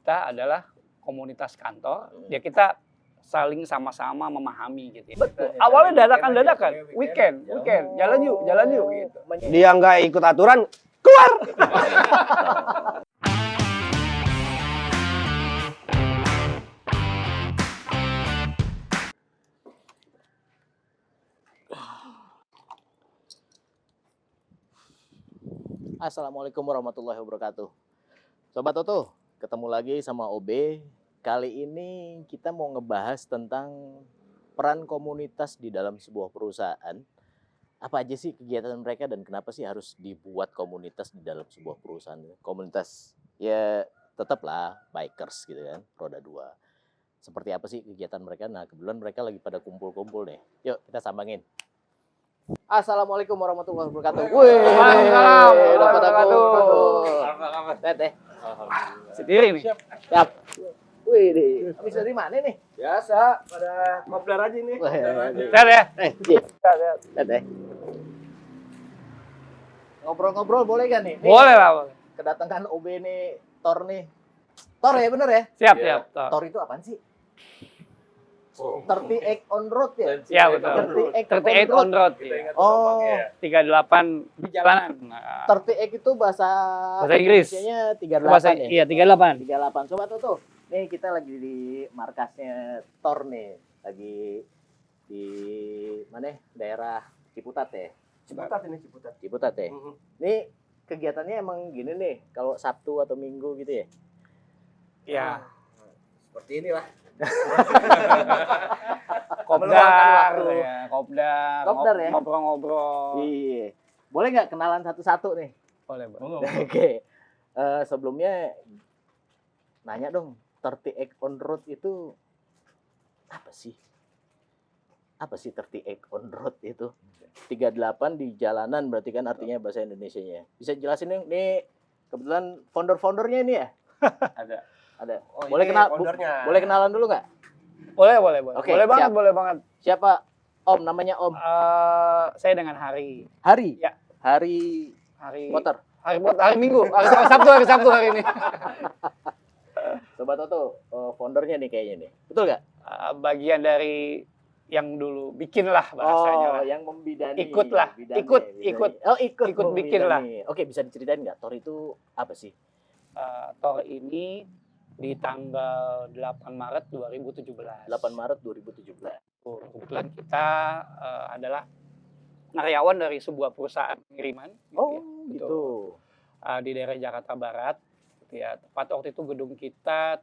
kita adalah komunitas kantor. Ya kita saling sama-sama memahami gitu ya. Betul. Awalnya dadakan, weekend, jalan yuk gitu. Dia nggak ikut aturan, keluar. Assalamualaikum warahmatullahi wabarakatuh. Sobat Toto, ketemu lagi sama OB. Kali ini kita mau ngebahas tentang peran komunitas di dalam sebuah perusahaan. Apa aja sih kegiatan mereka dan kenapa sih harus dibuat komunitas di dalam sebuah perusahaan? Komunitas ya tetaplah bikers gitu kan, roda dua. Seperti apa sih kegiatan mereka? Nah, kebetulan mereka lagi pada kumpul-kumpul nih. Yuk kita sambangin. Assalamualaikum warahmatullahi wabarakatuh. Waalaikumsalam warahmatullahi wabarakatuh. Sendiri nih. Siap. Wih, habis dari mana nih? Biasa, pada kopdar aja nih. Sehat ya? Lihat. Ngobrol-ngobrol boleh kan nih? Boleh lah, boleh. Kedatangan OB nih, Thor nih. Thor ya bener ya? Siap. Thor itu apaan sih? 38 on road ya? Ya betul. 38 on road. Oh, 38 di jalanan. 38 itu bahasa Inggris. Indonesia-nya 38 Bahasa, ya? iya 38. 38. Sobat Toto, nih kita lagi di markasnya Thor nih. Lagi di mana? Daerah Ciputat ya? Ciputat ya? Nih kegiatannya emang gini nih, kalau Sabtu atau Minggu gitu ya? Ya. Seperti inilah. Kopdar, Kopdar ya? ngobrol-ngobrol. Iya. Boleh nggak kenalan satu-satu nih? Boleh. Oke. Sebelumnya nanya dong, 38 on road itu apa sih? Apa sih 38 on road itu? 38 di jalanan berarti kan artinya bahasa Indonesianya. Bisa jelasin nih, nih kebetulan founder-foundernya ini ya? Ada. Oh, boleh boleh kenalan dulu nggak? Boleh. Oke, Boleh banget. Siapa? Om, namanya Om. Saya dengan Hari. Hari? Ya. Hari motor. Hari Minggu. Hari Sabtu hari ini. Sobat Toto, foundernya nih kayaknya nih. Betul nggak? Bagian dari yang dulu bikin lah bahasanya lah. Yang membidani. Ikut lah. Ikut. Oh, ikut bikin lah. Oke, bisa diceritain nggak? Thor itu apa sih? Thor ini di tanggal 8 Maret 2017. 8 Maret 2017. Kebetulan kita adalah karyawan dari sebuah perusahaan pengiriman. Gitu. Di daerah Jakarta Barat. Gitu ya. Tepat waktu itu gedung kita,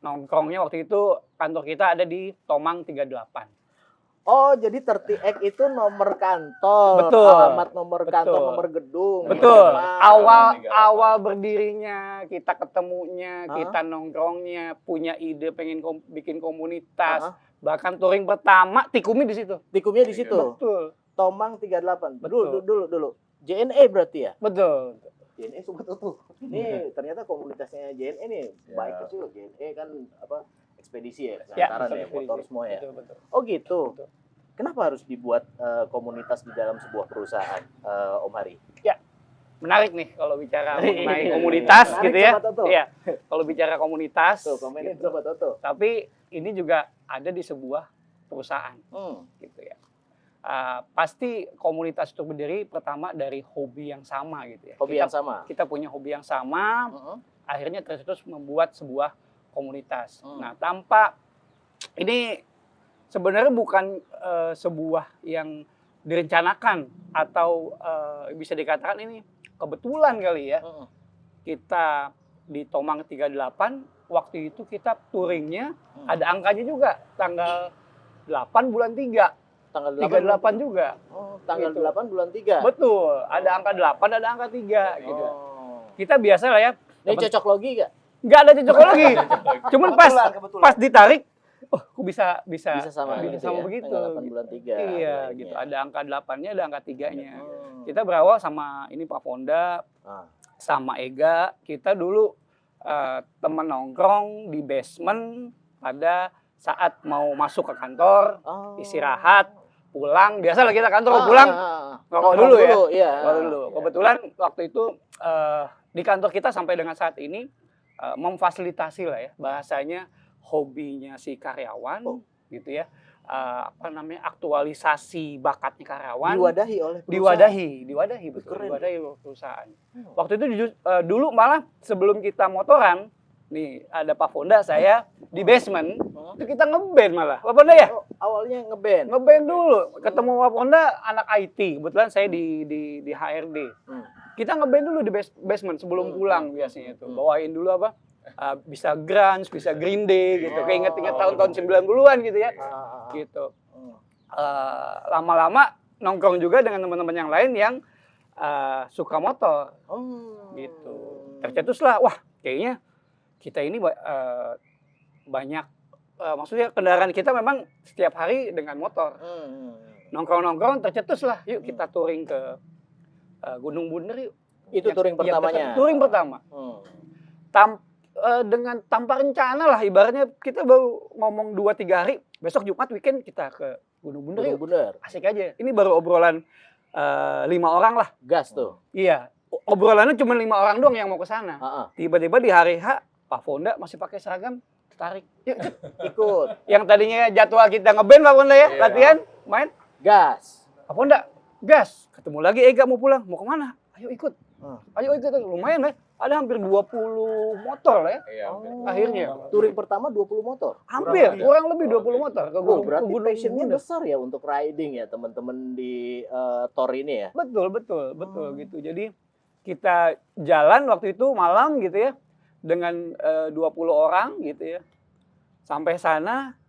nongkrongnya waktu itu kantor kita ada di Tomang 38. Oh, jadi 38 itu nomor kantor, Betul. Alamat nomor kantor, nomor gedung. Betul. Awal berdirinya, kita ketemunya, kita nongkrongnya, punya ide pengen bikin komunitas. Bahkan touring pertama Tikumi di situ. Tikumnya di situ. Betul. Tomang 38. Betul. Dulu. JNE berarti ya? Betul. JNE Sobat Toto. Ini ternyata komunitasnya JNE nih. Baik juga JNE kan apa? Ekspedisi ya, pengantaran ya, motor semua ya. Betul. Oh gitu. Betul. Kenapa harus dibuat komunitas di dalam sebuah perusahaan, Om Hari? Ya, menarik nih kalau bicara mengenai komunitas gitu ya. Iya, kalau bicara komunitas. Tuh, komenin Sobat Toto. Tapi ini juga ada di sebuah perusahaan, gitu ya. Pasti komunitas itu berdiri pertama dari hobi yang sama gitu ya. Yang sama. Kita punya hobi yang sama, akhirnya terus membuat sebuah komunitas. Nah, tanpa ini sebenarnya bukan sebuah yang direncanakan atau bisa dikatakan ini kebetulan kali ya. Kita di Tomang 38 waktu itu kita touringnya ada angkanya juga tanggal 8 bulan 3. Tanggal 38 juga. Oh, tanggal gitu. 8 bulan 3. Betul, ada angka 8, ada angka 3 gitu. Kita biasa lah ya. Ini cocok logi enggak? Enggak ada cocok lagi. Cuman pas ditarik, kok bisa sama begitu. Tanggal 8 bulan 3. Iya, gitu. Ada angka 8-nya, ada angka 3-nya. Kita berawal sama ini Pak Fonda, sama Ega. Kita dulu teman nongkrong di basement pada saat mau masuk ke kantor, istirahat, pulang. Biasalah kita kantor pulang, ngerokok dulu ya. Iya. Ngerokok dulu. Kebetulan waktu itu di kantor kita sampai dengan saat ini memfasilitasi lah ya, bahasanya hobinya si karyawan gitu ya. Aktualisasi bakatnya karyawan Diwadahi oleh perusahaan. diwadahi betul, Keren. diwadahi perusahaan. Waktu itu dulu malah sebelum kita motoran nih ada Pak Fonda, saya di basement itu kita ngeband malah. Pak Fonda ya? Oh, awalnya ngeband. Ngeband dulu. Ketemu Pak Fonda anak IT. Kebetulan saya di HRD. Kita ngeband dulu di basement sebelum pulang biasanya itu. Bawain dulu apa? Bisa grunge, bisa Green Day gitu. Keinget-inget tahun-tahun 90-an gitu ya. Gitu. Lama-lama nongkrong juga dengan teman-teman yang lain yang suka motor. Gitu. Tercetuslah, wah kayaknya kita ini banyak, maksudnya kendaraan kita memang setiap hari dengan motor. Nongkrong-nongkrong tercetuslah, yuk kita touring ke Gunung Bunder yuk. Itu touring pertamanya. Touring pertama. Dengan tanpa rencana lah, ibaratnya kita baru ngomong 2-3 hari, besok Jumat weekend kita ke Gunung Bunder yuk. Asik aja. Ini baru obrolan 5 orang lah. Gas tuh. Iya. Obrolannya cuma 5 orang doang yang mau ke sana. Tiba-tiba di hari H, Pak Fonda masih pakai seragam, tarik. Yuk, ikut. Yang tadinya jadwal kita ngeband Pak Fonda ya, latihan, main. Gas. Pak Fonda, gas. Ketemu lagi Ega mau pulang. Mau kemana? Ayo ikut. Ayo ikut. Lumayan lah. Ada hampir 20 motor lah ya. Akhirnya. Touring pertama 20 motor. Hampir, kurang lebih 20 motor. Ke Berarti Gunung passionnya Bunder. besar ya untuk riding ya teman-teman di Tor ini ya. Betul gitu. Jadi kita jalan waktu itu malam gitu ya. Dengan 20 orang gitu ya. Sampai sana,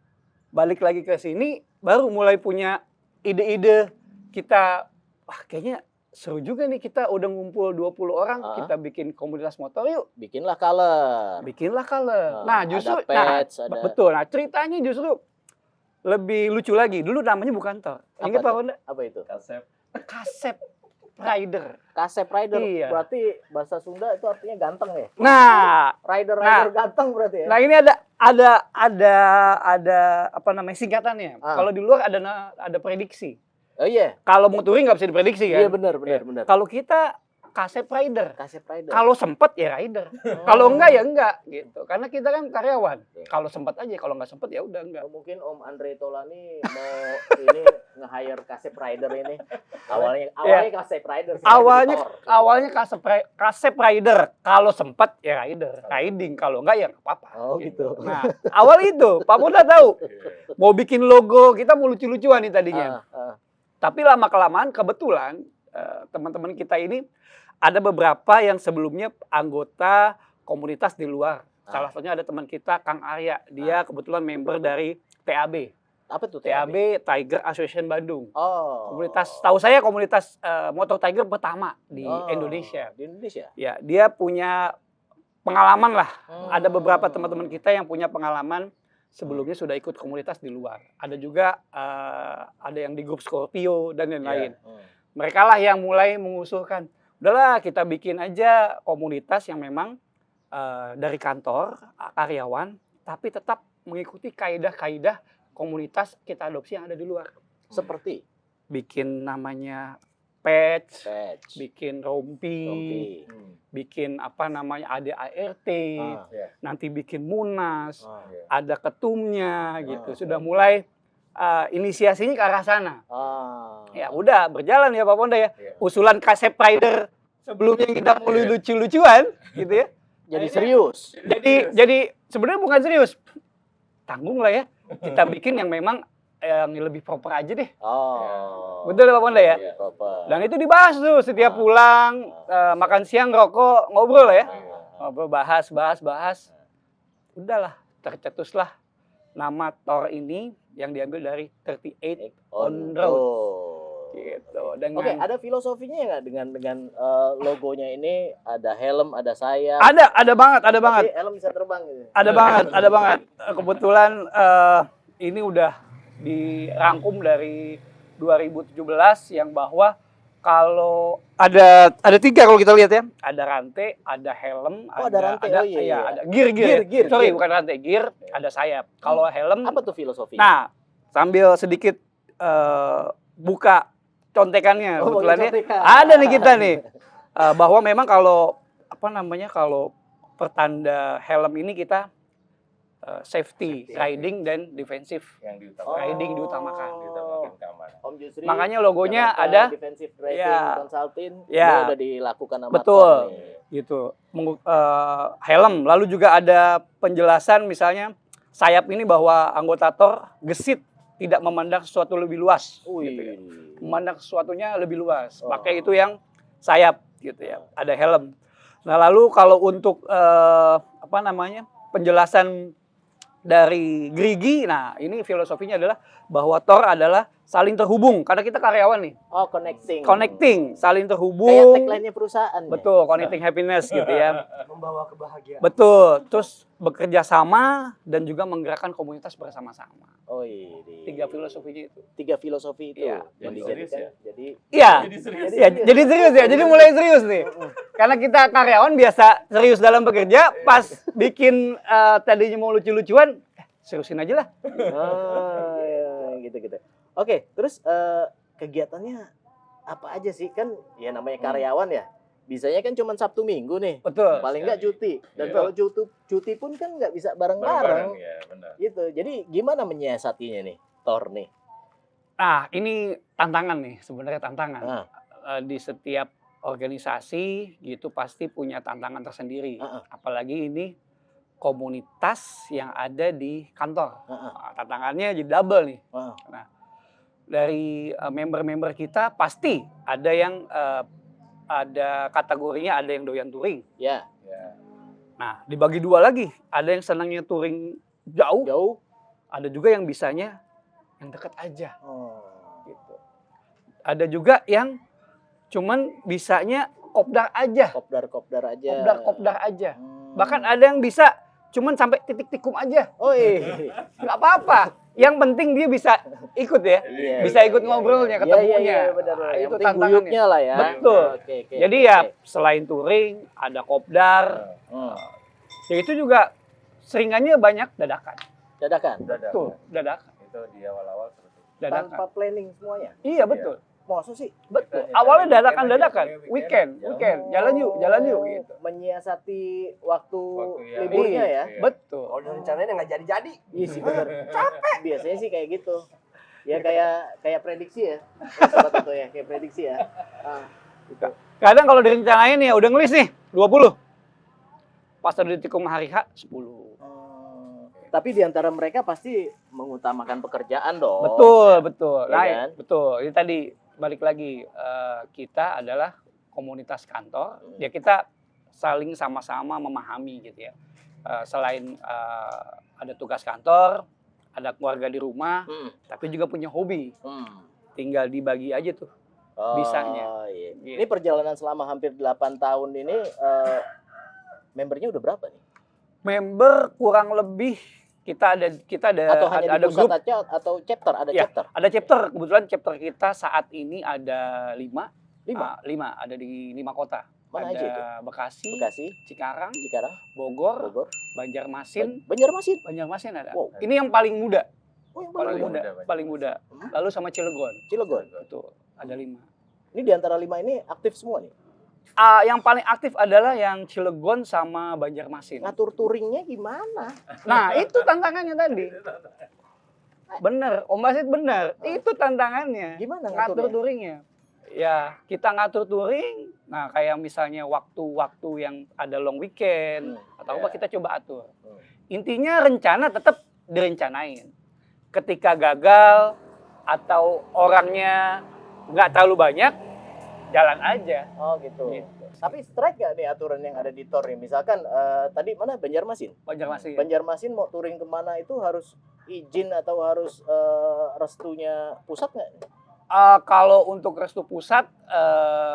balik lagi ke sini, baru mulai punya ide-ide kita, wah kayaknya seru juga nih kita udah ngumpul 20 orang, kita bikin komunitas motor yuk. Bikinlah color. Nah justru, ada patch, ada... betul, nah ceritanya justru lebih lucu lagi. Dulu namanya bukan Tor. Ingat Pak Fonda? Apa itu? Kasep Rider. Kasep Rider. Iya. Berarti bahasa Sunda itu artinya ganteng ya? Nah, Rider ganteng berarti ya? Nah ini ada apa namanya singkatannya. Kalau di luar ada prediksi. Oh iya. Kalau mau touring nggak bisa diprediksi kan? Iya benar. Kalau kita Kasep Rider. Rider. Kalau sempet ya rider. Kalau enggak ya enggak gitu. Karena kita kan karyawan. Kalau sempet aja, kalau nggak sempet ya udah enggak. Mungkin Om Andre Tolani mau ini nge-hire Kasep Rider ini. Awalnya Kasep Rider. Awalnya Kasep Rider. Kalau sempet ya rider. Riding. Kalau enggak ya enggak apa-apa. Oh gitu. Nah, awal itu Pak Fonda tahu. Mau bikin logo, kita mau lucu-lucuan nih tadinya. Tapi lama-kelamaan kebetulan teman-teman kita ini ada beberapa yang sebelumnya anggota komunitas di luar. Salah satunya ada teman kita, Kang Arya. Dia kebetulan member dari TAB. Apa tuh TAB? Tiger Association Bandung. Komunitas, tahu saya komunitas motor Tiger pertama di Indonesia. Di Indonesia? Ya, dia punya pengalaman lah. Ada beberapa teman-teman kita yang punya pengalaman sebelumnya sudah ikut komunitas di luar. Ada juga ada yang di grup Scorpio dan lain-lain. Mereka lah yang mulai mengusulkan, udahlah kita bikin aja komunitas yang memang dari kantor, karyawan, tapi tetap mengikuti kaidah-kaidah komunitas kita adopsi yang ada di luar. Seperti? Bikin namanya patch, bikin rompi, bikin apa namanya ADART, nanti bikin munas, ada ketumnya gitu. Sudah mulai inisiasinya ke arah sana. Ya udah berjalan ya Pak Fonda ya. Usulan Kasep Rider sebelumnya kita mau lucu-lucuan gitu ya. Jadi serius. Jadi sebenarnya bukan serius. Tanggung lah ya. Kita bikin yang memang yang lebih proper aja deh. Betul ya Pak Fonda ya? Dan itu dibahas tuh setiap pulang, makan siang, rokok, ngobrol ya. Ngobrol, bahas. Udahlah, tercetuslah nama Tor ini yang diambil dari 38 on road. Gitu. Oke, ada filosofinya nggak dengan logonya ini? Ada helm, ada sayap. Ada banget. Jadi helm bisa terbang gitu. Ada banget. Kebetulan ini udah dirangkum dari 2017 yang bahwa kalau ada 3 kalau kita lihat ya, ada rantai, ada helm, ada rantai. Ada gear. Sorry, bukan rantai, gear, ada sayap. Kalau helm, apa tuh filosofinya? Nah, sambil sedikit buka contekannya, kebetulan ada nih kita nih, bahwa memang kalau pertanda helm ini kita safety, riding dan defensif. Yang diutamakan. Riding diutamakan. Diutamakan keamanan. Om Jusri, Makanya logonya Jakarta ada Defensive Driving Ya. Consulting, Ya. ini udah dilakukan sama Betul. Thor nih. gitu. Helm, lalu juga ada penjelasan misalnya sayap ini bahwa anggota Thor gesit, tidak memandang sesuatu lebih luas. Wih. Gitu ya. Memandang sesuatunya lebih luas. Oh. Pakai itu yang sayap gitu ya. Ada helm. Nah, lalu kalau untuk penjelasan dari Grigi, nah ini filosofinya adalah bahwa Thor adalah saling terhubung karena kita karyawan nih. Oh, connecting. Saling Kayak terhubung. tagline-nya perusahaan. Betul, connecting happiness gitu ya. Membawa kebahagiaan. Betul, terus bekerja sama dan juga menggerakkan komunitas bersama-sama. Oh iya. 3 filosofinya itu. 3 filosofi itu Iya. yang Jadi dijadikan. serius ya? Jadi Iya. Jadi serius. Ya, jadi serius ya. Jadi mulai serius nih. Karena kita karyawan biasa serius dalam bekerja, pas bikin tadinya mau lucu-lucuan, seriusin aja lah. ya, gitu. Oke, terus kegiatannya apa aja sih? Kan ya namanya karyawan ya. Bisanya kan cuma Sabtu Minggu nih. Betul. Paling nggak cuti. Dan Iya. kalau cuti pun kan nggak bisa bareng-bareng. Ya, benar. Gitu. Jadi gimana menyiasatinya nih, Thor nih? Nah, ini tantangan nih, sebenarnya tantangan. Ah. Di setiap organisasi gitu pasti punya tantangan tersendiri. Apalagi ini komunitas yang ada di kantor. Nah, tantangannya jadi double nih. Ah. Nah, dari member-member kita pasti ada yang ada kategorinya, ada yang doyan touring. Ya, Ya. Nah, dibagi 2 lagi. Ada yang senangnya touring jauh, jauh. ada juga yang bisanya yang dekat aja. Oh. Gitu. Ada juga yang cuman bisanya kopdar aja. Kopdar aja. Kopdar aja. Hmm. Bahkan ada yang bisa cuman sampai titik tikum aja. Oh iya. Nggak apa-apa. Yang penting dia bisa ikut ya. Iya, bisa ikut ngobrolnya, ketemunya. Iya, benar. Nah, Yang itu penting tantangannya. guyupnya lah ya. Betul. Oke. Jadi ya selain touring, ada kopdar. Hmm. Ya itu juga seringannya banyak dadakan. Dadakan. Betul, dadakan. Itu di awal-awal seperti itu. Dadakan. Tanpa planning semuanya. Iya, betul. Masa sih? Betul. Kita Awalnya nyari dadakan-dadakan. weekend aja, Weekend. Jalan yuk gitu. Menyiasati waktu yang- liburnya ya. Iya. Betul. Kalau udah rencananya nggak jadi-jadi. Iya sih benar. Capek. Biasanya sih kayak gitu. Ya kayak prediksi ya. Sobat itu ya, kayak prediksi ya. Gitu. Kadang kalau direncanain ya udah ngelis nih 20. Pas ada di tikung hari H 10. Tapi di antara mereka pasti mengutamakan pekerjaan dong. Betul. Iya Nah, kan? betul. Ini tadi balik lagi kita adalah komunitas kantor. Ya kita saling sama-sama memahami gitu ya. Selain ada tugas kantor, ada keluarga di rumah, tapi juga punya hobi. Tinggal dibagi aja tuh. Bisanya. Iya. Gitu. Ini perjalanan selama hampir 8 tahun ini membernya udah berapa nih? Member kurang lebih kita ada Atau hanya ada di pusat grup. aja atau chapter? Ada Ya, chapter? ada chapter. Kebetulan chapter kita saat ini ada 5. 5? 5 ada di 5 kota. Mana ada aja itu? Bekasi, Bekasi, Cikarang, Cikarang, Bogor, Bogor, Banjarmasin. Banjarmasin. Ada. Wow. Ini yang paling muda, Oh, yang paling paling muda, muda, paling muda. Lalu sama Cilegon. Cilegon. Betul, ada 5. Ini di antara 5 ini aktif semua nih. Yang paling aktif adalah yang Cilegon sama Banjarmasin. Ngatur touringnya gimana? Nah, itu tantangannya tadi. Bener, Om Basit bener. Itu tantangannya. Gimana Ngatur ngaturnya? touringnya. Ya, kita ngatur touring. Nah, kayak misalnya waktu-waktu yang ada long weekend atau apa Ya. kita coba atur. Hmm. Intinya rencana tetap direncanain. Ketika gagal atau orangnya nggak terlalu banyak, jalan aja. Oh gitu. Gitu. Tapi strike gak nih aturan yang ada di Tor nih? Misalkan tadi mana Banjarmasin? Banjarmasin. Banjarmasin mau touring kemana itu harus izin atau harus restunya pusat nggak? Kalau untuk restu pusat,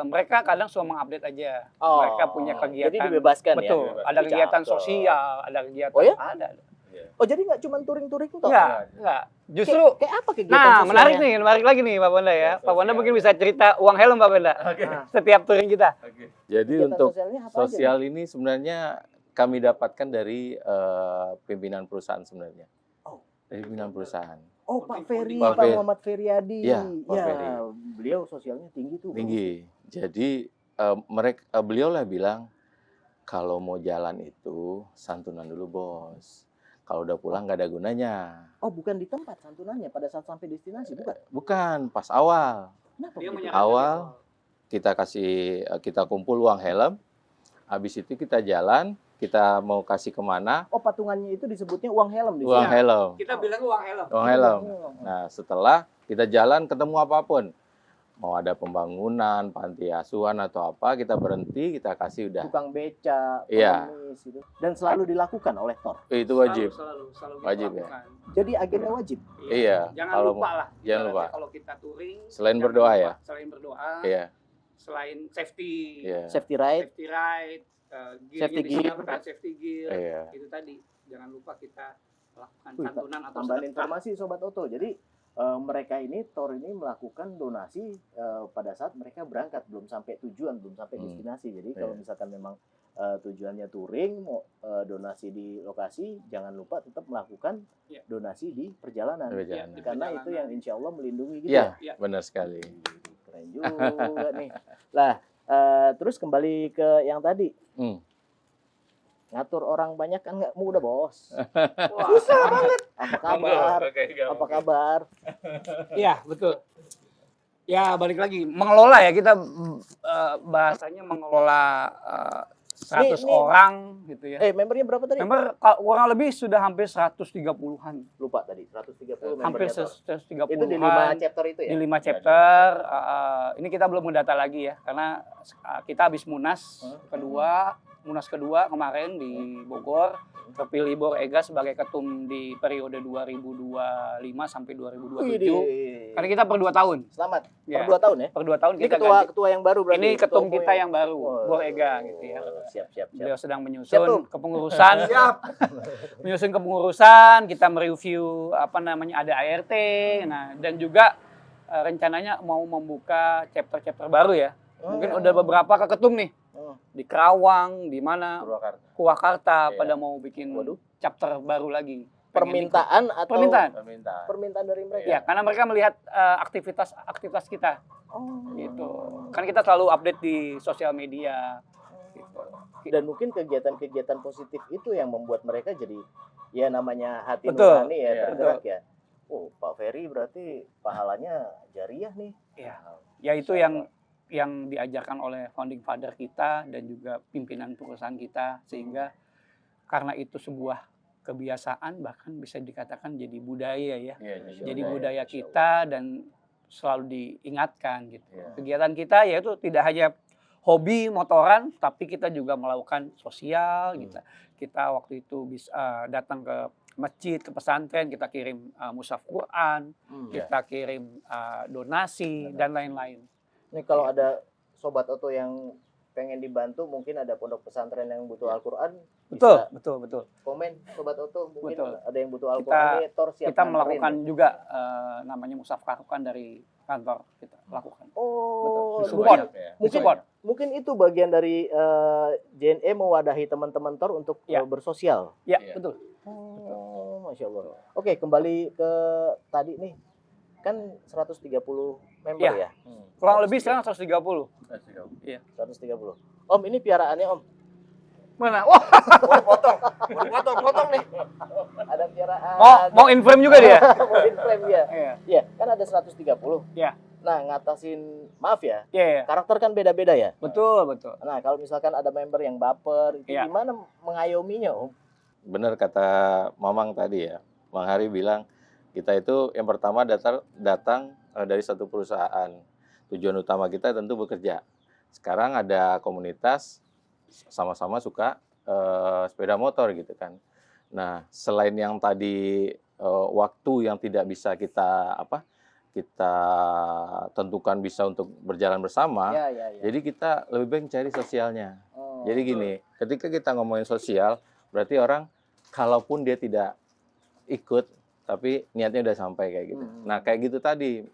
mereka kadang suka mengupdate aja. Oh, Mereka punya kegiatan. Jadi dibebaskan Betul. ya? Ada kegiatan Cakep. sosial, ada kegiatan. Oh ya? Ada. Oh jadi nggak cuma touring-touring toh? Enggak. Justru Kayak apa kegiatan nah, sosialnya? menarik lagi nih Pak Banda ya. Pak Banda mungkin bisa cerita uang helm Pak Banda. Nah, Setiap touring kita. Jadi kegiatan untuk sosialnya apa sosial aja? ini sebenarnya kami dapatkan dari pimpinan perusahaan sebenarnya. Oh. Dari pimpinan perusahaan. Oh Pak Ferry, Pak Pak Ferry. Muhammad Feryadi. Iya, Pak Ya, Ferry. beliau sosialnya tinggi tuh. Tinggi. Jadi beliau lah bilang Kalau mau jalan itu santunan dulu bos. Kalau udah pulang nggak ada gunanya. Oh, bukan di tempat santunannya pada saat sampai destinasi, bukan? Bukan, pas awal. Kenapa Dia begitu? menyarankan Awal. gitu. Kita kumpul uang helm. Habis itu kita jalan, kita mau kasih kemana? Oh, patungannya itu disebutnya uang helm di Uang sini. helm. Kita bilang uang helm. Uang helm. Nah, setelah kita jalan ketemu apapun. Mau ada pembangunan, panti asuhan atau apa, kita berhenti, kita kasih udah. Tukang beca, Iya. pengemis gitu. Dan selalu dilakukan oleh TOR. Itu wajib. Selalu kita Wajib ya? lakukan. Jadi agennya wajib. Iya, Jangan kalau lupa lah. jangan lupa. Ibaratnya kalau kita touring. Selain jangan berdoa lupa. ya? Selain berdoa. Iya, Selain safety. iya. Safety ride. Safety ride. Gear Safety gear. disiapkan, safety gear. Iya. Itu tadi. Jangan lupa kita lakukan Wih, santunan atau Tambahan sedekah. informasi Sobat Oto. Jadi mereka ini, TOR ini melakukan donasi pada saat mereka berangkat, belum sampai tujuan, belum sampai destinasi. Jadi kalau Iya. misalkan memang tujuannya touring, mau donasi di lokasi, jangan lupa tetap melakukan Iya. donasi di perjalanan. Perjalanan. Di Karena perjalanan. itu yang insya Allah melindungi gitu Iya, Iya. benar sekali. Keren juga nih. Lah, terus kembali ke yang tadi. Hmm. Ngatur orang banyak kan nggak mudah, Bos. Wah, Susah banget. Apa kabar? Apa kabar? Iya, betul. Ya, balik lagi. Mengelola ya, kita bahasanya mengelola 100 Ini- orang gitu ya. Membernya berapa tadi? Member kurang lebih sudah hampir 130-an. Lupa tadi, 130 Hampir membernya. Tor. 130-an. Itu di 5 chapter itu ya? Di 5 chapter. Ini kita belum mendata lagi ya, karena kita habis Munas kedua kemarin di Bogor, terpilih Bor Ega sebagai ketum di periode 2025 sampai 2027. Widih. Karena kita per 2 tahun. Selamat. Ya. Per 2 tahun ya? Per 2 tahun Ini kita ketua ganti. ketua yang baru berarti. Ini ketum Ketua kita yang baru, Oh. Bor Ega gitu ya. Siap. Beliau sedang Siap, Tum. menyusun kepengurusan. Siap. Menyusun kepengurusan, kita mereview ada ART, nah dan juga rencananya mau membuka chapter-chapter baru ya. Mungkin udah beberapa keketum nih di Kerawang, di mana Purwakarta. Purwakarta Iya. pada mau bikin Waduh. chapter baru lagi. Pengen Permintaan atau Permintaan. Permintaan. permintaan dari mereka? Ya, karena mereka melihat aktivitas kita Oh. gitu. Kan kita selalu update di sosial media gitu. Dan mungkin kegiatan-kegiatan positif itu yang membuat mereka jadi ya namanya hati Betul. nurani ya, Iya. tergerak ya. Oh, Pak Ferry berarti pahalanya jariah nih. Ya itu yang diajarkan oleh founding father kita dan juga pimpinan perusahaan kita, sehingga karena itu sebuah kebiasaan, bahkan bisa dikatakan jadi budaya ya. Iya, Jadi budaya kita dan selalu diingatkan gitu. Iya. Kegiatan kita yaitu tidak hanya hobi motoran, tapi kita juga melakukan sosial gitu. Kita waktu itu bisa datang ke masjid, ke pesantren, kita kirim mushaf Quran, kita kirim donasi dan lain-lain. Ini kalau ada Sobat Oto yang pengen dibantu, mungkin ada pondok pesantren yang butuh Al-Quran, bisa Betul. komen Sobat Oto, mungkin Betul. ada yang butuh Al-Quran, ini Tor siap Kita nganterin. melakukan juga namanya musaf Quran dari kantor kita lakukan. Oh, Betul. mungkin, Di support. mungkin itu bagian dari JNE mewadahi teman-teman Tor untuk Ya. bersosial. Ya, Iya. betul. Oh, Masya Allah. Oke, kembali ke tadi nih. Kan 130 member ya? Kurang lebih sekarang 130. 130. Om, ini piaraannya Om. Mana? Wah, Potong nih. Ada piaraan. mau in frame juga dia. Mau in-frame ya. Iya. Iya, kan ada 130. Iya. Nah, ngatasin, maaf ya, Iya, karakter kan beda-beda ya. betul. Nah, kalau misalkan ada member yang baper, itu Iya. gimana mengayominya Om? Benar kata Mamang tadi ya. Bang Hari bilang kita itu yang pertama datang dari satu perusahaan. Tujuan utama kita tentu bekerja. Sekarang ada komunitas sama-sama suka sepeda motor gitu kan. Nah, selain yang tadi waktu yang tidak bisa kita tentukan bisa untuk berjalan bersama, Ya. jadi kita lebih baik cari sosialnya. Oh, Jadi gini, ketika kita ngomongin sosial, berarti orang kalaupun dia tidak ikut, tapi niatnya udah sampai kayak gitu. Nah, kayak gitu tadi.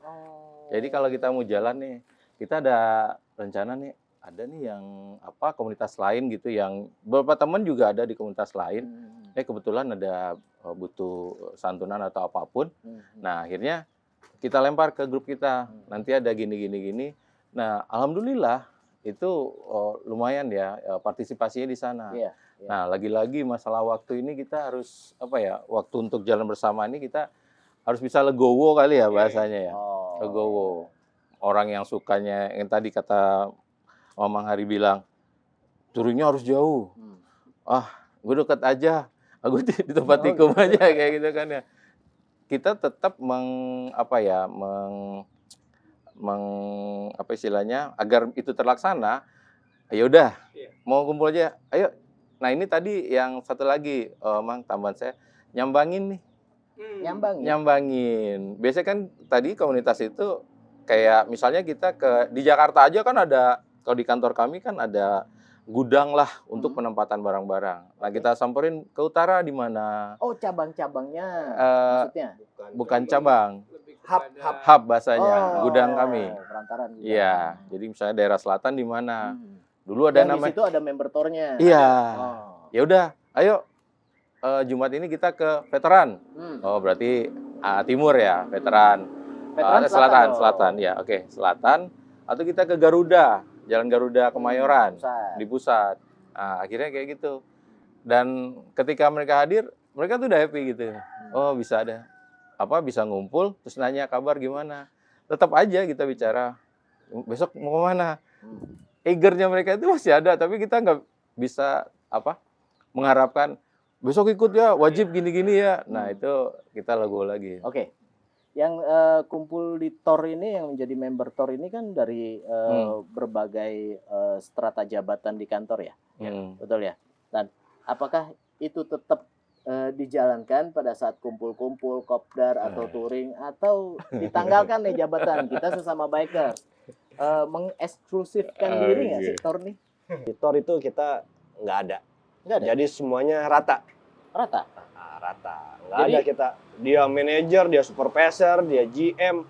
Jadi kalau kita mau jalan nih, kita ada rencana nih, ada nih yang komunitas lain gitu, yang beberapa teman juga ada di komunitas lain. Kebetulan ada butuh santunan atau apapun. Nah, akhirnya kita lempar ke grup kita. Nanti ada gini. Nah, alhamdulillah itu lumayan ya partisipasinya di sana. Iya. Nah, lagi-lagi masalah waktu ini kita harus waktu untuk jalan bersama ini kita harus bisa legowo kali ya bahasanya ya. Oh. Legowo. Orang yang sukanya yang tadi kata Mamang Hari bilang turunnya harus jauh. Gue dekat aja. Aku di tempat tikung aja kayak gitu kan ya. Kita tetap istilahnya agar itu terlaksana. Ya udah, mau kumpul aja. Ayo. Nah, ini tadi yang satu lagi, Mang, tambahan saya nyambangin nih. Nyambangin. Biasanya kan tadi komunitas itu kayak misalnya kita di Jakarta aja kan ada, kalau di kantor kami kan ada gudang lah untuk penempatan barang-barang. Nah, kita samperin ke utara di mana? Oh, cabang-cabangnya maksudnya? Bukan cabang. Hub Bahasanya, gudang kami. Perantaran gudang. Iya, jadi misalnya daerah selatan di mana? Dulu ada yang namanya. di situ ada member tornya. Iya. Ya udah, ayo Jumat ini kita ke veteran. Oh, berarti timur ya, veteran. Selatan. Ya, oke, selatan. Atau kita ke Garuda, Jalan Garuda Kemayoran di pusat. Nah, akhirnya kayak gitu. Dan ketika mereka hadir, mereka tuh udah happy gitu. Oh, bisa bisa ngumpul, terus nanya kabar gimana. Tetap aja kita bicara, besok mau kemana? Eagernya mereka itu masih ada, tapi kita nggak bisa mengharapkan besok ikut ya, wajib gini-gini ya. Nah, itu kita legowo lagi. Oke. Yang kumpul di TOR ini, yang menjadi member TOR ini kan dari berbagai strata jabatan di kantor ya? Betul ya? Dan apakah itu tetap dijalankan pada saat kumpul-kumpul, kopdar atau touring, atau ditanggalkan nih jabatan kita sesama biker? Mengeksklusifkan diri nggak sih TOR nih? Di TOR itu kita nggak ada. Nggak ada? Jadi semuanya rata. Rata? Rata. Nggak ada kita. Dia manajer, dia supervisor, dia GM.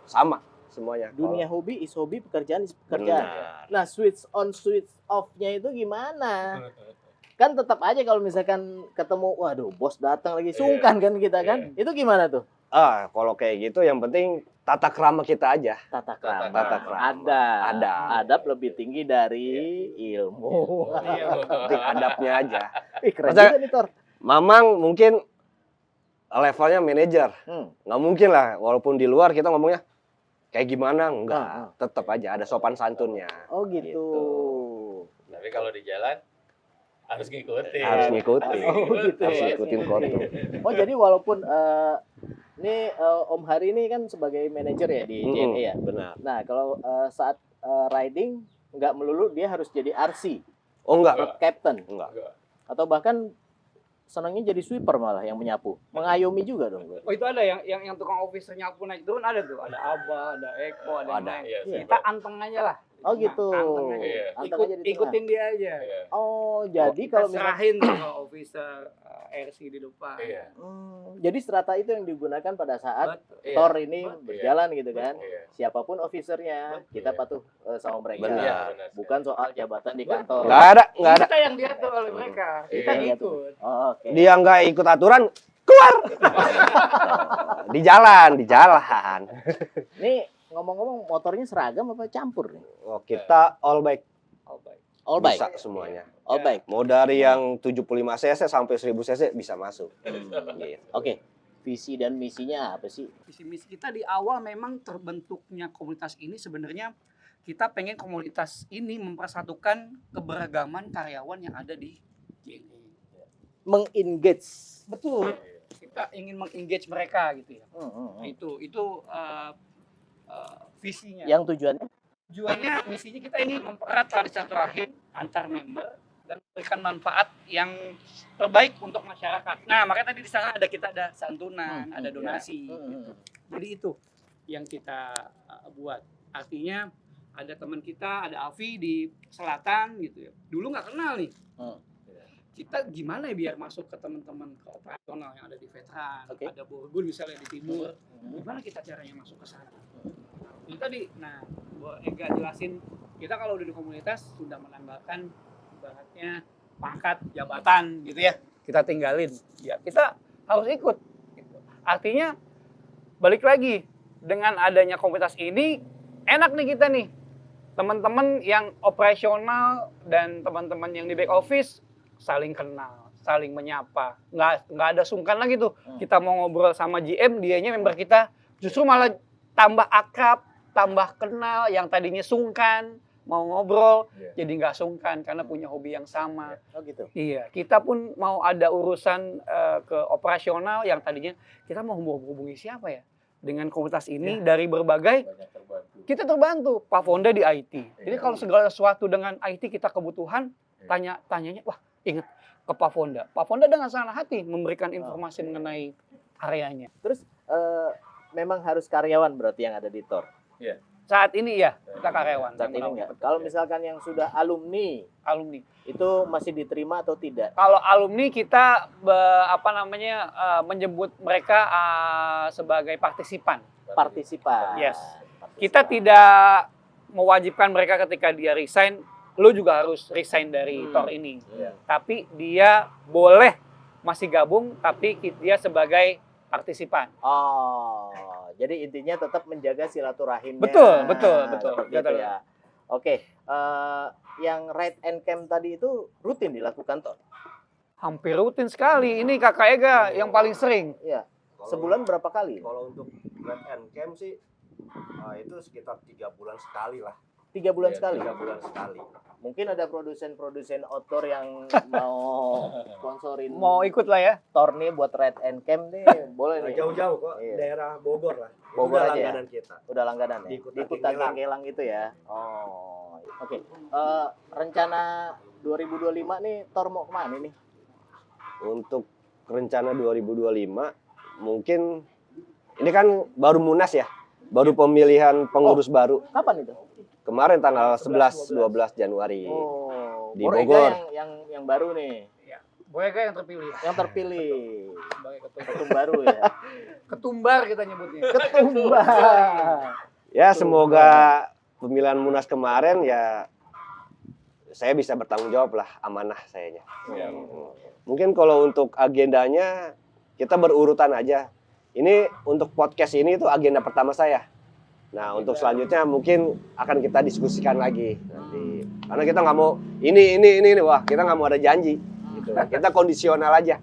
Sama semuanya. Dunia hobi is hobi, pekerjaan is pekerjaan. Benar. Nah, switch on, switch off-nya itu gimana? Kan tetap aja kalau misalkan ketemu, waduh bos datang lagi, sungkan kan kita kan? Itu gimana tuh? Kalau kayak gitu yang penting tata krama kita aja. Tata krama. Tata krama. Ada. Adab lebih tinggi dari ilmu. Penting adabnya aja. Ih, keren Masa- juga nih Tor. Mamang mungkin levelnya manajer. Nggak mungkin lah, walaupun di luar kita ngomongnya kayak gimana, enggak. Tetap aja ada sopan santunnya. Oh gitu. Tapi kalau di jalan harus ngikutin. Harus ngikutin. Oh gitu. Harus ngikutin kotu. Oh jadi walaupun ini Om Hari ini kan sebagai manajer ya di JNE ya. Benar. Nah kalau saat riding nggak melulu dia harus jadi RC, Oh enggak. road captain, Enggak. atau bahkan senangnya jadi sweeper malah yang menyapu, mengayomi juga dong. Oh itu ada yang tukang officer nyapu naik turun ada tuh, ada Abah, ada Eko, ada yang lain. Iya. Kita anteng aja lah. Oh gitu. Anteng aja. Anteng aja di tengah. Ikutin dia aja. Oh jadi Kita kalau misalnya serahin tuh ke officer RC di depan. jadi strata itu yang digunakan pada saat Betul. TOR ini berjalan gitu kan. Iya. Siapapun officernya, kita patuh sama mereka. Benar. Bukan soal jabatan di kantor. Enggak ada. Kita yang diatur oleh mereka. Kita Iya. ngikut. Oh, oke. Dia nggak ikut aturan, keluar. Di jalan. Nih ngomong-ngomong motornya seragam apa campur nih? Oh, kita all bike. All bike. Bisa semuanya. All bike. Mau dari yang 75 cc sampai 1000 cc bisa masuk. Gitu. Oke. Visi dan misinya apa sih? Visi misi kita di awal memang terbentuknya komunitas ini sebenarnya kita pengen komunitas ini mempersatukan keberagaman karyawan yang ada di JNE. Mengengage. Betul. Kita ingin mengengage mereka gitu ya. Hmm. Itu visinya. Yang tujuannya? Tujuannya misinya kita ini mempererat tali silaturahim antar member dan memberikan manfaat yang terbaik untuk masyarakat. Nah, makanya tadi di sana kita ada santunan, ada donasi. Gitu. Jadi itu yang kita buat. Artinya ada teman kita, ada Alfi di selatan gitu ya. Dulu nggak kenal nih. Kita gimana ya biar masuk ke teman-teman ke operasional yang ada di veteran, ada Borgun misalnya di timur. Gimana kita caranya masuk ke sana? Itu tadi, nah, Bu Ega jelasin, kita kalau udah di komunitas sudah menambahkan ibaratnya pangkat jabatan gitu ya, kita tinggalin, ya kita harus ikut. Gitu. Artinya balik lagi dengan adanya komunitas ini enak nih kita nih, teman-teman yang operasional dan teman-teman yang di back office saling kenal, saling menyapa. Nggak ada sungkan lagi tuh. Kita mau ngobrol sama GM, dianya member kita, justru malah tambah akrab, tambah kenal. Yang tadinya sungkan, mau ngobrol, jadi nggak sungkan karena punya hobi yang sama. Oh gitu. Iya, kita pun mau ada urusan ke operasional yang tadinya kita mau hubungi siapa ya? Dengan komunitas ini dari berbagai, kita terbantu. Pak Fonda di IT. Jadi kalau segala sesuatu dengan IT kita kebutuhan, tanyanya, wah ingat ke Pak Fonda. Pak Fonda dengan senang hati memberikan informasi mengenai areanya. Terus memang harus karyawan berarti yang ada di TOR? Saat ini ya, kita karyawan. Saat ini enggak. Kalau misalkan yang sudah alumni itu masih diterima atau tidak? Kalau alumni kita menyebut mereka sebagai partisipan. Partisipan. Yes. Kita tidak mewajibkan mereka ketika dia resign, lu juga harus resign dari TOR ini. Tapi dia boleh masih gabung, tapi dia sebagai partisipan. Oh, jadi intinya tetap menjaga silaturahimnya. Betul. Seperti itu ya. Oke, yang ride and camp tadi itu rutin dilakukan toh? Hampir rutin sekali. Ini Kakak Ega yang paling sering. Iya. Sebulan berapa kali? Kalau untuk ride and camp sih itu sekitar 3 bulan sekali lah. 3 bulan sekali? 3 bulan sekali. Mungkin ada produsen-produsen outdoor yang mau sponsorin. Mau ikut lah ya. TOR nih buat ride and camp nih, boleh nih. Jauh-jauh kok, Iya. daerah Bogor lah. Bogor Udah aja ya? langganan kita. Udah langganan ya? Di Di Kuta Kelang itu ya? Oh, oke. Rencana 2025 nih TOR mau kemana nih? Untuk rencana 2025 mungkin ini kan baru Munas ya. Baru pemilihan pengurus baru. Kapan itu? Kemarin tanggal 11-12 Januari. Oh, Di Borega Bogor. yang baru nih. Boyega yang terpilih. Yang terpilih. Sebagai Ketum baru ya. ketumbar kita nyebutnya. Ketumbar. Ya semoga pemilihan Munas kemarin ya saya bisa bertanggung jawab lah, amanah sayanya. Mungkin kalau untuk agendanya kita berurutan aja. Ini untuk podcast ini itu agenda pertama saya. Nah untuk selanjutnya mungkin akan kita diskusikan lagi nanti. Karena kita nggak mau ini, wah kita nggak mau ada janji. Gitu. Kita kondisional aja.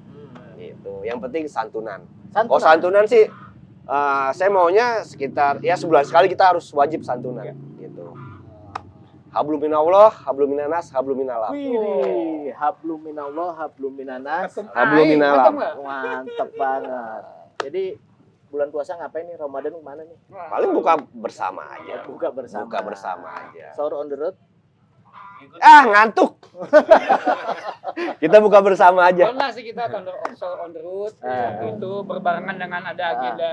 Gitu. Yang penting santunan. Kalau santunan sih, saya maunya sekitar ya sebulan sekali kita harus wajib santunan. Gitu. Hablum minallah, hablum minanas, hablum minallah. Wih, hablum minallah, hablum minanas. Hablum minallah. Mantep banget. Jadi bulan puasa ngapain nih? Ramadan kemana nih? Paling buka bersama aja. Buka bersama. Buka bersama aja. Sahur on the road. Ngantuk. Kita buka bersama aja. Pernah sih kita on the road, itu berbarengan dengan ada agenda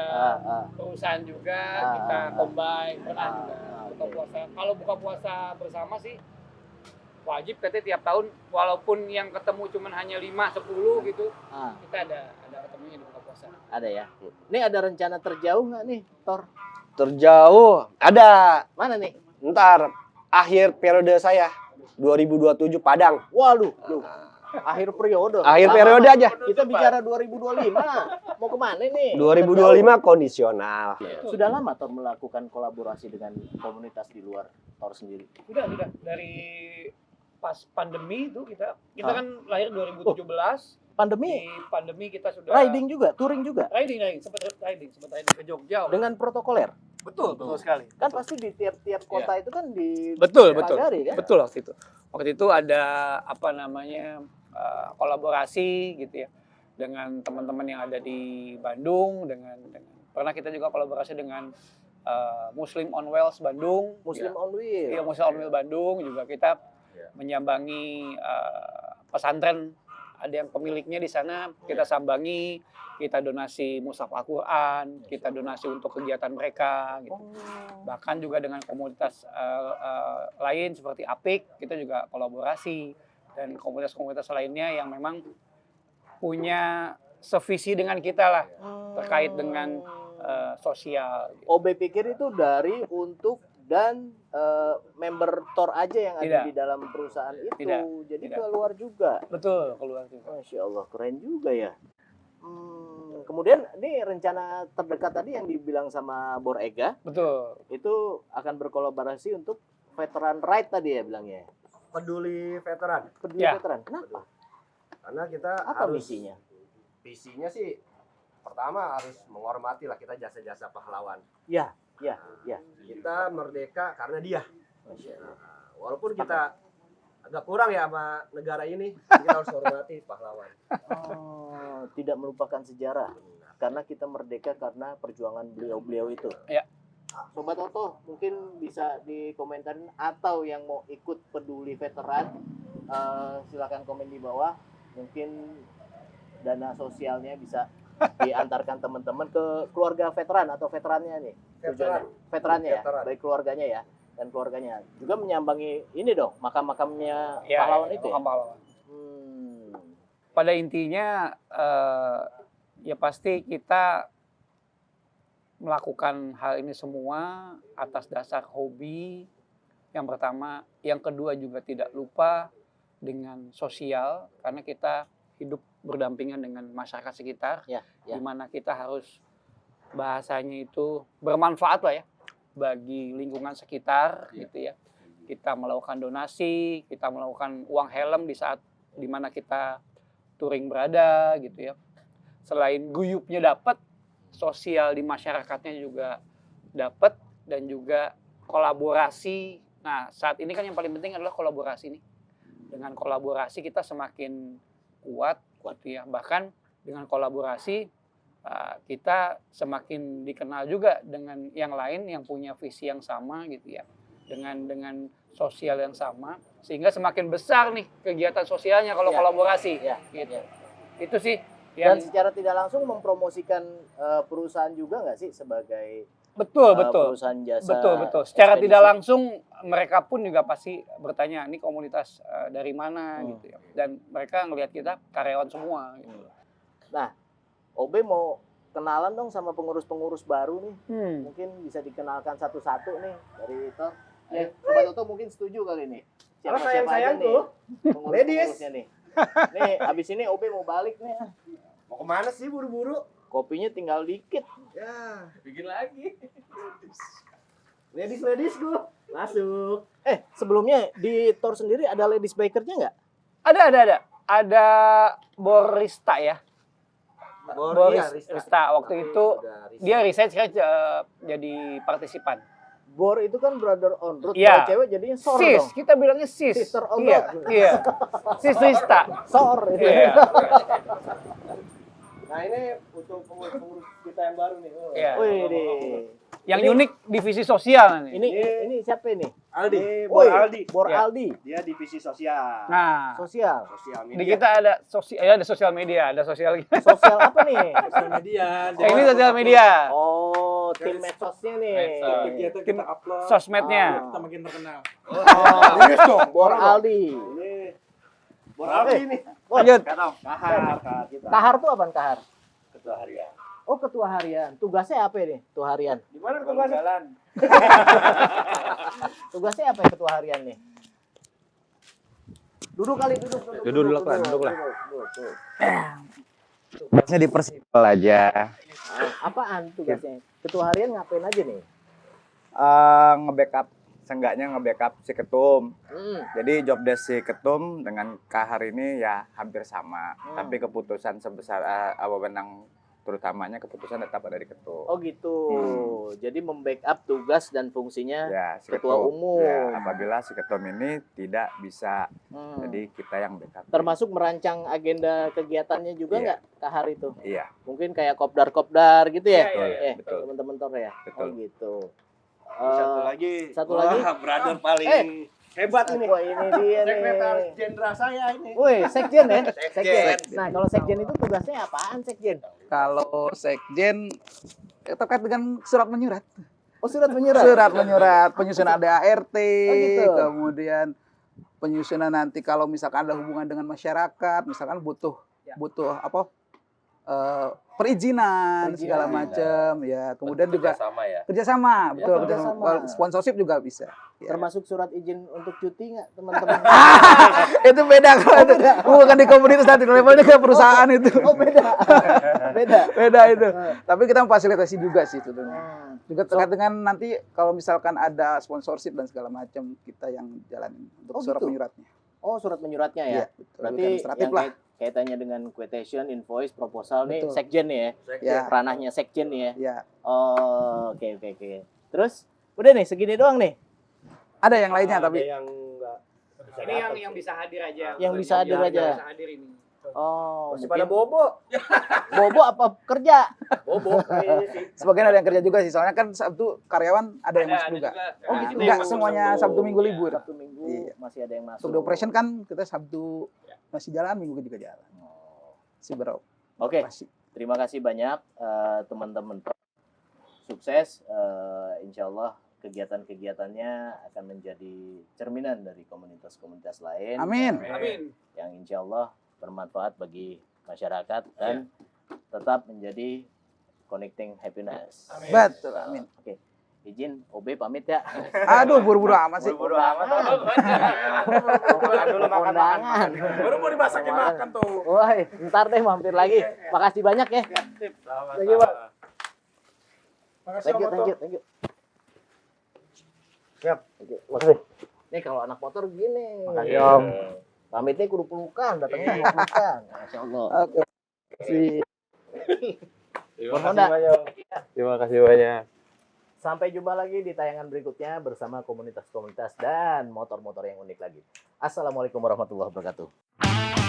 perusahaan juga, kita combine, pernah juga buka puasa. Kalau buka puasa bersama sih wajib katanya tiap tahun, walaupun yang ketemu cuma hanya 5-10 gitu, kita ada ketemunya di buka puasa. Ada ya. Ini ada rencana terjauh nggak nih, Tor? Terjauh ada. Mana nih? Ntar akhir periode saya 2027 Padang. Waduh, akhir periode. Akhir periode aja. Kita bicara 2025. Mau kemana nih? 2025 kondisional. Sudah lama Tor melakukan kolaborasi dengan komunitas di luar Tor sendiri. Sudah dari pas pandemi itu kita kan lahir 2017. Pandemi? Di pandemi kita sudah Riding juga, touring juga. sempat riding ke Jogja. Dengan protokoler. Betul sekali. Kan pasti di tiap kota itu kan di Betul. pagari, kan? Betul waktu itu. Waktu itu ada kolaborasi gitu ya dengan teman-teman yang ada di Bandung dengan pernah kita juga kolaborasi dengan Muslim on Wheels Bandung. Muslim on Wheels. Iya, Muslim on Wheels Bandung juga kita menyambangi pesantren, ada yang pemiliknya di sana, kita sambangi, kita donasi mushaf Al-Quran, kita donasi untuk kegiatan mereka gitu. Bahkan juga dengan komunitas lain seperti APIK, kita juga kolaborasi, dan komunitas-komunitas lainnya yang memang punya sevisi dengan kita lah terkait dengan sosial. OB pikir itu dari, untuk, dan member TOR aja yang ada di dalam perusahaan itu. Jadi keluar juga. Betul, keluar juga. Masya Allah, keren juga ya. Kemudian ini rencana terdekat tadi yang dibilang sama Borega. Betul. Itu akan berkolaborasi untuk veteran right tadi ya bilangnya. Peduli veteran. Peduli Ya. veteran. Kenapa? Karena kita Apa harus misinya? visinya sih pertama harus menghormati lah kita jasa-jasa pahlawan. Ya. Kita merdeka karena dia. Masya Allah. Walaupun kita agak kurang ya sama negara ini, kita harus hormati pahlawan. Oh, tidak melupakan sejarah. Karena kita merdeka karena perjuangan beliau-beliau itu. Ya. Sobat Oto mungkin bisa dikomentarin atau yang mau ikut peduli veteran silakan komen di bawah. Mungkin dana sosialnya bisa diantarkan teman-teman ke keluarga veteran atau veterannya nih. Tujuannya. Veterannya ya, Veteran. baik keluarganya ya dan keluarganya. Juga menyambangi ini dong, makam-makamnya Ya, pahlawan itu ya. makam pahlawan. Hmm. Pada intinya ya pasti kita melakukan hal ini semua atas dasar hobi yang pertama, yang kedua juga tidak lupa dengan sosial karena kita hidup berdampingan dengan masyarakat sekitar, Ya. di mana kita harus bahasanya itu bermanfaat lah ya bagi lingkungan sekitar gitu ya. Kita melakukan donasi, kita melakukan uang helm di saat dimana kita touring berada gitu ya. Selain guyupnya dapat, sosial di masyarakatnya juga dapat dan juga kolaborasi. Nah, saat ini kan yang paling penting adalah kolaborasi nih. Dengan kolaborasi kita semakin kuat gitu ya. Bahkan dengan kolaborasi kita semakin dikenal juga dengan yang lain yang punya visi yang sama gitu ya. Dengan sosial yang sama sehingga semakin besar nih kegiatan sosialnya kalau Ya. kolaborasi. Ya, Gitu. ya. Itu sih Dan yang secara tidak langsung mempromosikan perusahaan juga nggak sih sebagai betul. perusahaan jasa? Betul. Secara ekspedisi? tidak langsung mereka pun juga pasti bertanya, ini komunitas dari mana gitu ya. Dan mereka ngelihat kita karyawan semua. Gitu. OB mau kenalan dong sama pengurus-pengurus baru nih. Mungkin bisa dikenalkan satu-satu nih dari itu. Sobat Oto mungkin setuju kali ini. Halo, Siapa-siapa aja sayang-sayangku. nih pengurus-pengurusnya nih. Nih, abis ini OB mau balik nih. Mau kemana sih buru-buru? Kopinya tinggal dikit. Ya, Bikin lagi. ladies gua. Masuk. Sebelumnya di Tor sendiri ada ladies bakernya nggak? Ada. Ada Borista ya. Boris Rista waktu itu dia research kan jadi partisipan. Bor itu kan brother on road. Iya. Kalau cewek jadinya sor Sis, dong. kita bilangnya sis. Sister on Iya. road. Iya. Sis Rista. Sor itu. Iya. Nah, ini untuk pengurus kita yang baru nih. Iya. Wih, deh. Yang Ini- unik divisi sosial nih. Ini siapa ini? Aldi. Woi, Aldi. Bor Ya. Aldi. Dia divisi sosial. Nah, Sosial. Sosial di media. kita ada ada sosial media, ada sosial. Sosial apa nih? Sosial media. Yang ini sosial media. Oh, tim medsosnya nih. Medsos. Kegiatan Tim kita upload. Sosmednya. Kita makin terkenal. Serius dong, Bor Aldi. Ini Bor Aldi nih. Lanjut. Kahar kita. Kahar tuh apaan kahar? Ketua harian. Oh, ketua harian. Tugasnya apa ini? Ketua harian. Gimana ketua jalan? Tugasnya apa ya ketua harian nih? Duduk kali, duduk. Duduk lah. Duduk. Tugasnya dipersipel aja. Apaan tugasnya? Ketua harian ngapain aja nih? Nge-backup, seenggaknya nge-backup si ketum. Jadi job desk si ketum dengan kahar ini ya hampir sama. Tapi keputusan sebesar wewenang terutamanya keputusan tetap ada di ketum. Oh gitu. Jadi membackup tugas dan fungsinya. Ya, si Ketua ketum. umum. Ya, apabila si ketum ini tidak bisa, Hmm. jadi kita yang backup. Termasuk merancang agenda kegiatannya juga Iya. nggak kahar itu? Iya, Mungkin kayak kopdar-kopdar gitu ya? betul, betul. Teman-teman Tor ya? Betul. Oh gitu. Satu Eh, lagi. satu Wah, lagi. brother paling hebat ini. Wah ini dia nih. Sekretaris jenderal saya ini. Woi, sekjen ya? Sekjen. Nah, kalau sekjen itu tugasnya apaan sekjen? Kalau sekjen terkait dengan surat menyurat. Oh, surat menyurat. Surat menyurat, penyusunan ADART, Oh, gitu. kemudian penyusunan nanti kalau misalkan ada hubungan dengan masyarakat, misalkan butuh apa? perizinan segala macam ya. Kemudian juga sama ya. kerjasama, betul, kerjasama. kerjasama. Sponsorship juga bisa. Ya. Termasuk surat izin untuk cuti nggak teman-teman? Itu beda kalau itu. Bukan di komunitas nanti levelnya ke perusahaan itu. Oh beda, beda. Beda itu. Tapi kita memfasilitasi juga sih sebetulnya. Juga terkait dengan nanti kalau misalkan ada sponsorship dan segala macam kita yang jalanin untuk Oh, surat gitu? menyuratnya. Oh surat menyuratnya ya. Iya, betul. Berarti Administratif yang lah. kaitannya dengan quotation, invoice, proposal nih Betul. sekjen nih ya. Ya. Ranahnya sekjen nih ya. Ya. Oh, oke. Terus udah nih segini doang nih. Ada yang lainnya tapi Ada yang enggak Ini yang bisa hadir aja. Yang bisa hadir aja. Bisa hadir ini. Oh, masih mungkin pada bobo. bobo apa kerja? Bobo. sebagian ada yang kerja juga sih. Soalnya kan Sabtu karyawan ada yang masuk juga. Oh, gitu. Enggak semuanya Sabtu Minggu libur. Sabtu Minggu Iya. masih ada yang masuk. Untuk di operation kan kita Sabtu masih jalan, Minggu juga jalan. Si bro. Oke, Masih. terima kasih banyak teman-teman. Sukses, insya Allah kegiatan-kegiatannya akan menjadi cerminan dari komunitas-komunitas lain. Amin. Amin. Yang insya Allah bermanfaat bagi masyarakat dan tetap menjadi connecting happiness. Betul, amin. Oke, izin OB pamit ya. Aduh, buru-buru amat sih. Buru-buru amat. Dulu makan. Baru mau dimasakin makan tuh. Wah, ntar deh mampir lagi. Makasih banyak ya. Thank you, Pak. Thank you. Siap. Makasih. Nih kalau anak motor gini. Makasih, Om. Pamitnya kudu pelukan, datangnya mau pelukan. Masya Allah. Oke. Si Honda. Terima kasih banyak. Sampai jumpa lagi di tayangan berikutnya bersama komunitas-komunitas dan motor-motor yang unik lagi. Assalamualaikum warahmatullahi wabarakatuh.